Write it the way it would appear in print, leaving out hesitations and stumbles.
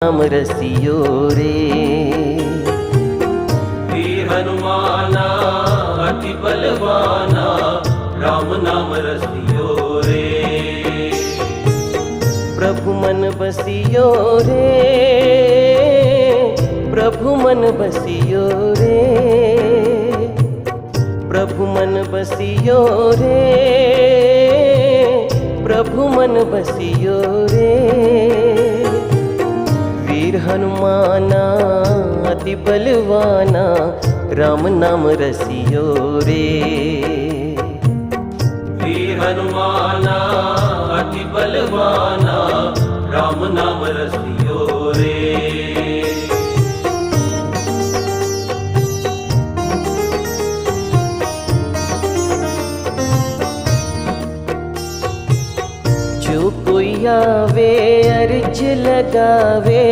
नाम रसियो रे। वीर हनुमाना अति बलवाना, राम नाम रसियो रे। प्रभु मन बसियो रे, प्रभु मन बसियो रे, प्रभु मन बसियो रे, प्रभु मन बसियो रे। वीर हनुमाना अति बलवाना, राम नाम रसियो रे। वीर हनुमाना अति बलवाना, राम नाम रसियो रे। जो कोई आवे अर्ज लगावे,